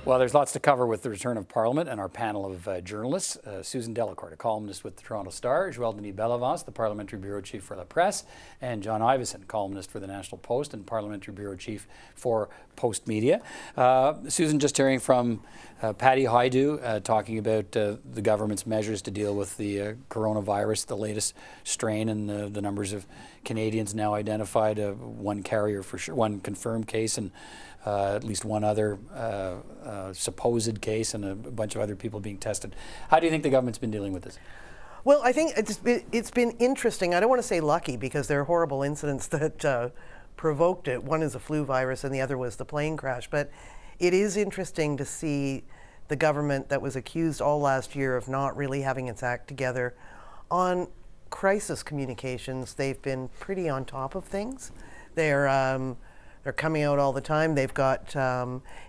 Well, there's lots to cover with the return of Parliament and our panel of journalists. Susan Delacourt, a columnist with the Toronto Star, Joël-Denis Bellavance, the Parliamentary Bureau Chief for Presse, and John Ivison, columnist for the National Post and Parliamentary Bureau Chief for Postmedia. Susan, just hearing from Patty Hajdu talking about the government's measures to deal with the coronavirus, the latest strain, and the numbers of Canadians now identified, one carrier for sure, one confirmed case, and at least one other supposed case, and a bunch of other people being tested. How do you think the government's been dealing with this? Well, I think it's been interesting. I don't want to say lucky, because there are horrible incidents that provoked it. One is a flu virus and the other was the plane crash. But it is interesting to see the government that was accused all last year of not really having its act together on crisis communications. They've been pretty on top of things. They're coming out all the time. They've got,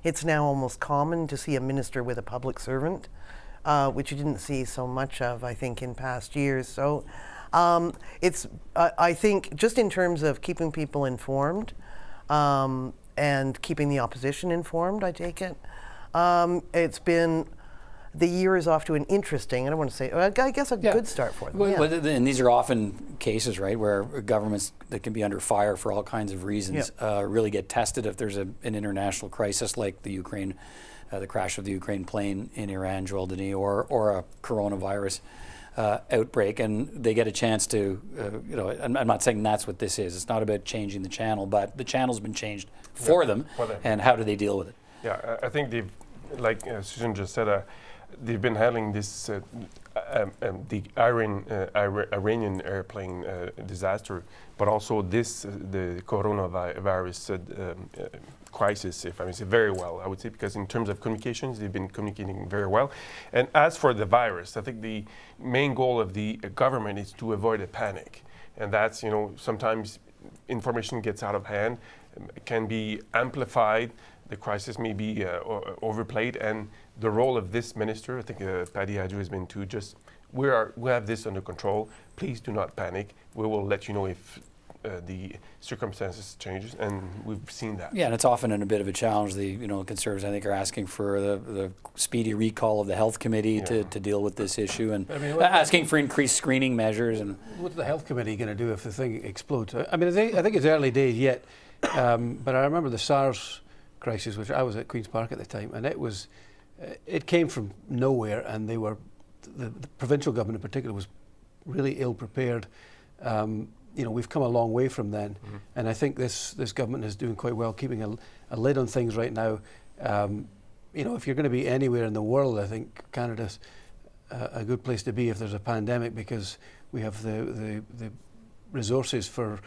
it's now almost common to see a minister with a public servant, which you didn't see so much of, I think, in past years. So I think, just in terms of keeping people informed and keeping the opposition informed, I take it, it's been, the year is off to an interesting, I don't want to say, I guess a good start for them. Well, and these are often cases, right, where governments that can be under fire for all kinds of reasons really get tested if there's an international crisis like the Ukraine, the crash of the Ukraine plane in Iran, Joël-Denis, or a coronavirus outbreak, and they get a chance to, I'm not saying that's what this is. It's not about changing the channel, but the channel's been changed for them, and how do they deal with it? Yeah, I think they've, like Susan just said, they've been handling this, the Iranian airplane disaster, but also the coronavirus crisis, if I may say, very well, I would say, because in terms of communications, they've been communicating very well. And as for the virus, I think the main goal of the government is to avoid a panic. And that's, sometimes information gets out of hand, can be amplified, the crisis may be overplayed, and the role of this minister, I think Patty Hajdu has been too, just we have this under control. Please do not panic. We will let you know if the circumstances changes, and we've seen that. Yeah, and it's often in a bit of a challenge. The Conservatives, I think, are asking for the speedy recall of the Health Committee to deal with this issue, and asking for increased screening measures. And what's the Health Committee going to do if the thing explodes? I mean, I think it's early days yet, but I remember the SARS crisis, which I was at Queen's Park at the time, and it came from nowhere, and the provincial government in particular was really ill prepared. We've come a long way from then, and I think this government is doing quite well keeping a lid on things right now. If you're going to be anywhere in the world, I think Canada's a good place to be if there's a pandemic, because we have the resources for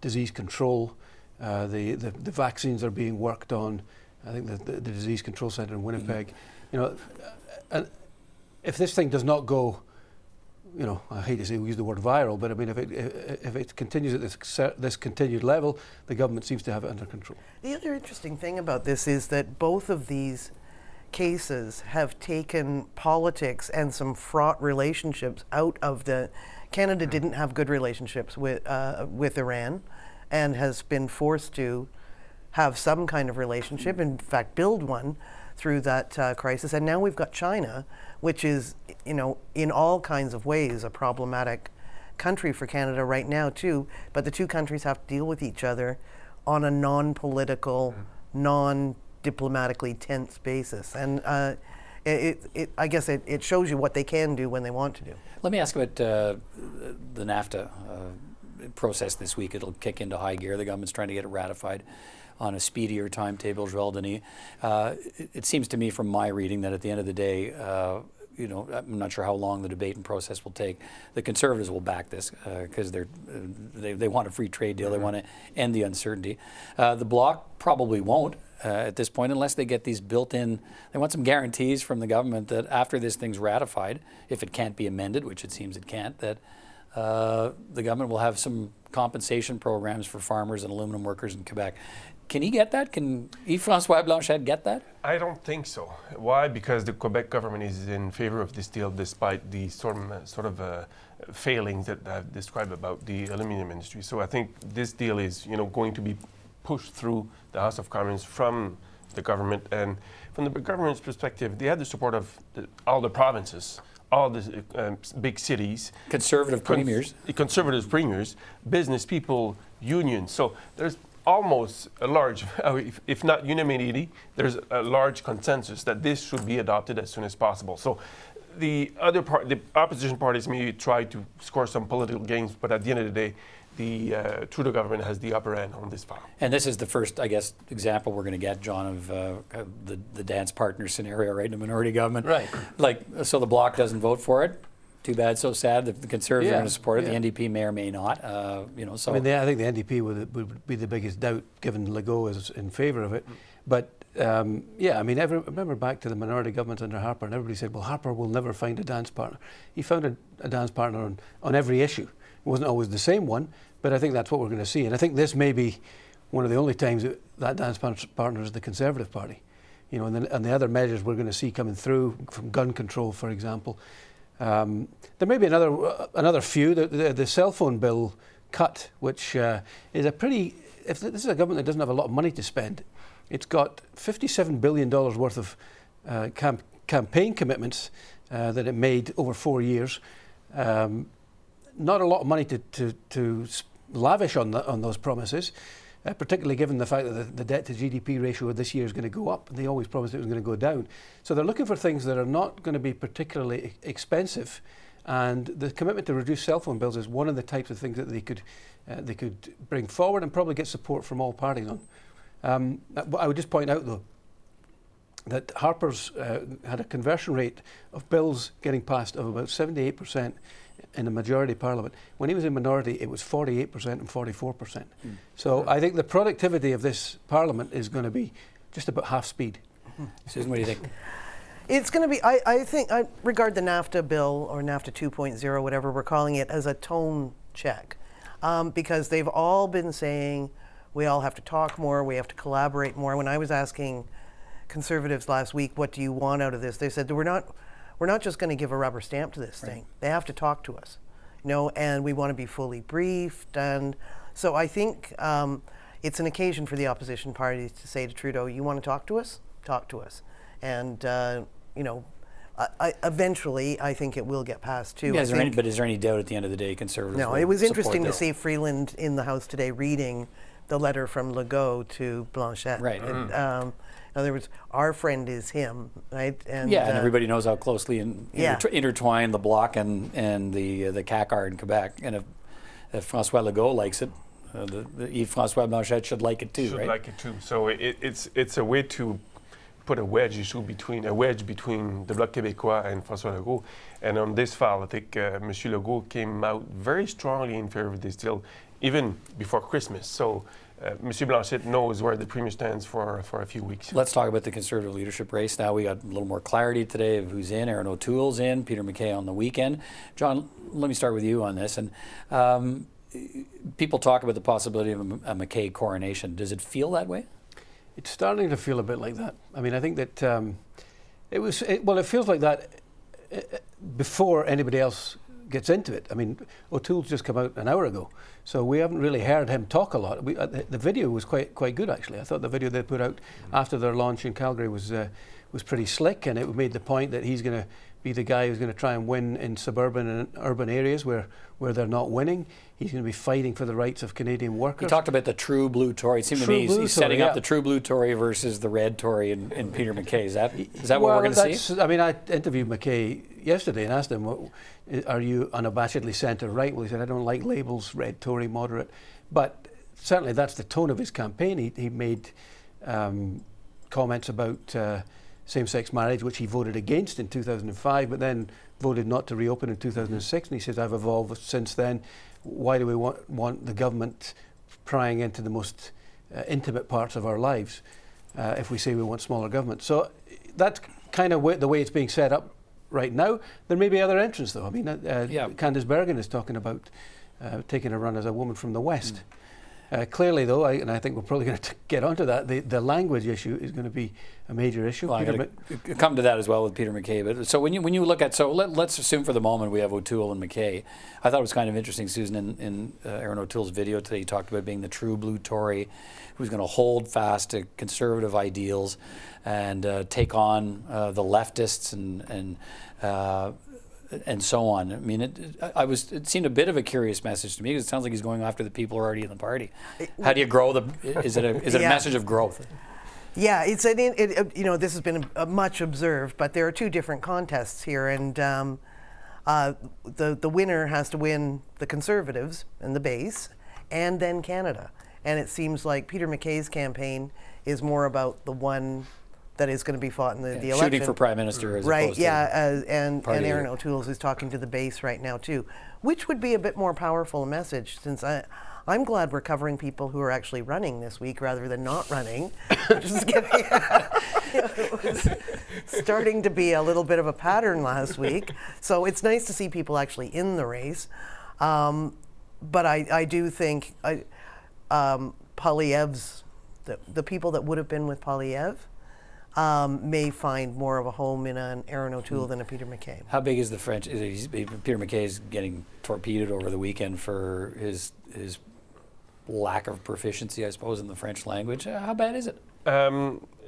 disease control. The vaccines are being worked on. I think the Disease Control Centre in Winnipeg. And if this thing does not go, I hate to say we use the word viral, but I mean, if it continues at this continued level, the government seems to have it under control. The other interesting thing about this is that both of these cases have taken politics and some fraught relationships out of Canada didn't have good relationships with Iran, and has been forced to have some kind of relationship, in fact build one through that crisis. And now we've got China, which is, in all kinds of ways a problematic country for Canada right now too, but the two countries have to deal with each other on a non-political, non-diplomatically tense basis. And I guess it shows you what they can do when they want to do. Let me ask about the NAFTA process this week. It'll kick into high gear. The government's trying to get it ratified on a speedier timetable, Joël-Denis. It seems to me from my reading that at the end of the day, I'm not sure how long the debate and process will take. The Conservatives will back this because they want a free trade deal. They want to end the uncertainty. The Bloc probably won't at this point unless they get these built in. They want some guarantees from the government that after this thing's ratified, if it can't be amended, which it seems it can't, that the government will have some compensation programs for farmers and aluminum workers in Quebec. Can he get that? Can Yves-François Blanchet get that? I don't think so. Why? Because the Quebec government is in favor of this deal, despite the sort of failings that I've described about the aluminum industry. So I think this deal is, going to be pushed through the House of Commons from the government. And from the government's perspective, they had the support of all the provinces, all the big cities. Conservative premiers. Conservative premiers, business people, unions. So there's almost a large, if not unanimity, there's a large consensus that this should be adopted as soon as possible. So the opposition parties may try to score some political gains, but at the end of the day, the Trudeau government has the upper hand on this file. And this is the first, I guess, example we're going to get, John, of the dance partner scenario, right, in a minority government. Right. Like, so the Bloc doesn't vote for it. Too bad, so sad. The Conservatives are going to support it. Yeah. The NDP may or may not. So I mean, I think the NDP would be the biggest doubt, given Legault is in favour of it. But I mean, I remember back to the minority government under Harper, and everybody said, well, Harper will never find a dance partner. He found a dance partner on every issue. It wasn't always the same one, but I think that's what we're going to see. And I think this may be one of the only times that dance partner is the Conservative Party. You know, and the other measures we're going to see coming through, from gun control, for example. There may be another few. The cell phone bill cut, which is a pretty. If this is a government that doesn't have a lot of money to spend, it's got $57 billion worth of campaign commitments that it made over 4 years. Not a lot of money to lavish on those promises, particularly given the fact that the debt to GDP ratio this year is going to go up. They always promised it was going to go down. So they're looking for things that are not going to be particularly expensive. And the commitment to reduce cell phone bills is one of the types of things that they could bring forward and probably get support from all parties on. I would just point out, though, that Harper's had a conversion rate of bills getting passed of about 78% in a majority parliament. When he was in minority, it was 48% and 44%. So I think the productivity of this parliament is going to be just about half speed. Susan, what do you think? It's going to be, I think, I regard the NAFTA bill, or NAFTA 2.0, whatever we're calling it, as a tone check. Because they've all been saying we all have to talk more, we have to collaborate more. When I was asking Conservatives last week, what do you want out of this? They said, we're not just going to give a rubber stamp to this thing. They have to talk to us, you know, and we want to be fully briefed. And so I think it's an occasion for the opposition parties to say to Trudeau, you want to talk to us? Talk to us. And, you know, eventually I think it will get passed too. Yeah, is there any doubt at the end of the day Conservatives No, will it was support interesting to this? see Freeland in the House today reading the letter from Legault to Blanchette. Right. And, in other words, our friend is him, right? And, and everybody knows how closely intertwined the Bloc and the CAQ are in Quebec. And if François Legault likes it, Yves-François Blanchette should like it too, should right? like it too. So it's a way to put a wedge between the Bloc Québécois and François Legault. And on this file, I think Monsieur Legault came out very strongly in favor of this deal, even before Christmas. So Monsieur Blanchette knows where the Premier stands for a few weeks. Let's talk about the Conservative leadership race now. We got a little more clarity today of who's in. Aaron O'Toole's in, Peter MacKay on the weekend. John, let me start with you on this. And people talk about the possibility of a MacKay coronation. Does it feel that way? It's starting to feel a bit like that. I mean, I think that it feels like that before anybody else gets into it. I mean, O'Toole's just come out an hour ago, so we haven't really heard him talk a lot. The video was quite good, actually. I thought the video they put out after their launch in Calgary was pretty slick, and it made the point that he's going to be the guy who's going to try and win in suburban and urban areas where they're not winning. He's going to be fighting for the rights of Canadian workers. He talked about the true blue Tory. It seemed to me he's setting up the true blue Tory versus the red Tory in Peter MacKay. Is that what we're going to see? I mean, I interviewed MacKay yesterday and asked him, are you unabashedly centre-right? Well, he said, I don't like labels, red Tory, moderate. But certainly that's the tone of his campaign. He made comments about same-sex marriage, which he voted against in 2005, but then voted not to reopen in 2006. And he says, I've evolved since then. Why do we want the government prying into the most intimate parts of our lives if we say we want smaller government? So that's kind of the way it's being set up right now. There may be other entrants, though. I mean, Candice Bergen is talking about taking a run as a woman from the West. Clearly, though, and I think we're probably going to get onto that, the language issue is going to be a major issue. Well, I'm going to come to that as well with Peter MacKay. But so when you look at, let's assume for the moment we have O'Toole and MacKay. I thought it was kind of interesting, Susan, in Aaron O'Toole's video today, he talked about being the true blue Tory who's going to hold fast to conservative ideals and take on the leftists and so on. I mean, it seemed a bit of a curious message to me because it sounds like he's going after the people who are already in the party. How do you grow is it a message of growth? Yeah, this has been much observed, but there are two different contests here, and the winner has to win the Conservatives and the base, and then Canada. And it seems like Peter MacKay's campaign is more about the one that is going to be fought in the election. Shooting for Prime Minister as opposed to and Aaron O'Toole's is talking to the base right now too, which would be a bit more powerful message, since I'm glad we're covering people who are actually running this week rather than not running. Just getting, it was starting to be a little bit of a pattern last week. So it's nice to see people actually in the race. But I do think Poilievre's, the people that would have been with Poilievre may find more of a home in an Aaron O'Toole than a Peter MacKay. How big is the French? Peter MacKay is getting torpedoed over the weekend for his lack of proficiency, I suppose, in the French language. How bad is it?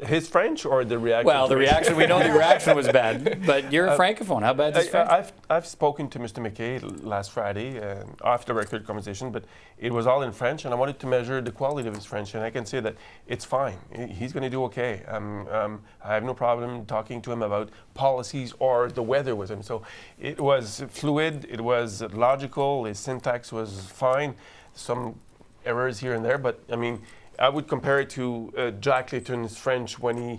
His French or the reaction? Well, the reaction, we know the reaction was bad, but you're a francophone. How bad is French? I've spoken to Mr. MacKay last Friday, off the record conversation, but it was all in French, and I wanted to measure the quality of his French, and I can say that it's fine. He's going to do okay. I have no problem talking to him about policies or the weather with him. So it was fluid, it was logical, his syntax was fine, some errors here and there, but I mean, I would compare it to Jack Layton's French when he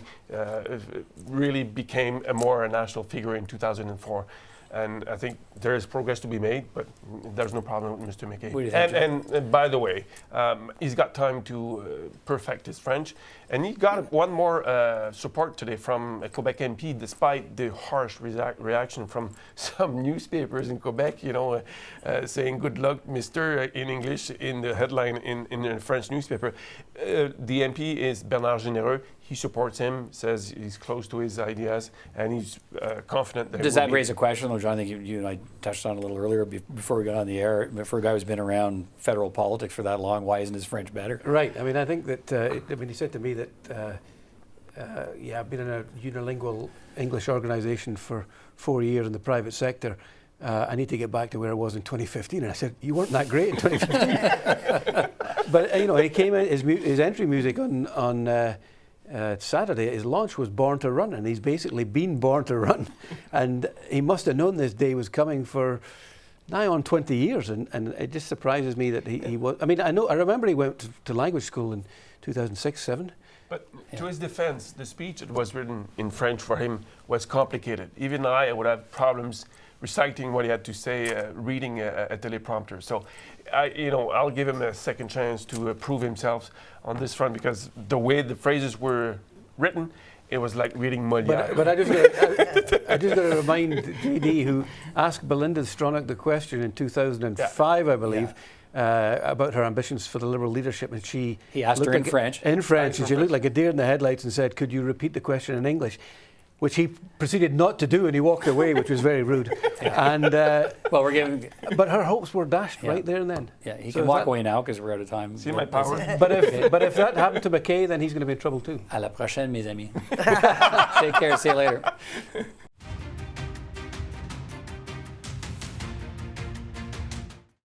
really became a national figure in 2004. And I think there is progress to be made, but there's no problem with Mr. MacKay. And by the way, he's got time to perfect his French. And he got one more support today from a Quebec MP, despite the harsh reaction from some newspapers in Quebec, saying good luck, mister, in English, in the headline in a French newspaper. The MP is Bernard Généreux. He supports him, says he's close to his ideas, and he's confident that. Does that raise a question, though, John? I think you and I touched on it a little earlier before we got on the air. For a guy who's been around federal politics for that long, why isn't his French better? Right. I mean, I think that he said to me that, I've been in a unilingual English organisation for 4 years in the private sector. I need to get back to where I was in 2015. And I said, you weren't that great in 2015. But he came in, his entry music on Saturday, his launch was Born to Run, and he's basically been born to run. And he must have known this day was coming for nigh on 20 years, and it just surprises me that he was. I mean, I remember he went to language school in 2006-07. But to his defense, the speech that was written in French for him was complicated. Even I would have problems reciting what he had to say, reading a teleprompter. So, I'll give him a second chance to prove himself on this front, because the way the phrases were written, it was like reading Molière. But I just got to remind JD, who asked Belinda Stronach the question in 2005, I believe, about her ambitions for the Liberal leadership, and he asked her in French. In French, and she looked like a deer in the headlights and said, "Could you repeat the question in English?" Which he proceeded not to do, and he walked away, which was very rude. And well, we're giving. But her hopes were dashed right there and then. Yeah, he can walk away now because we're out of time. See my power. But if that happened to MacKay, then he's going to be in trouble too. À la prochaine, mes amis. Take care. See you later.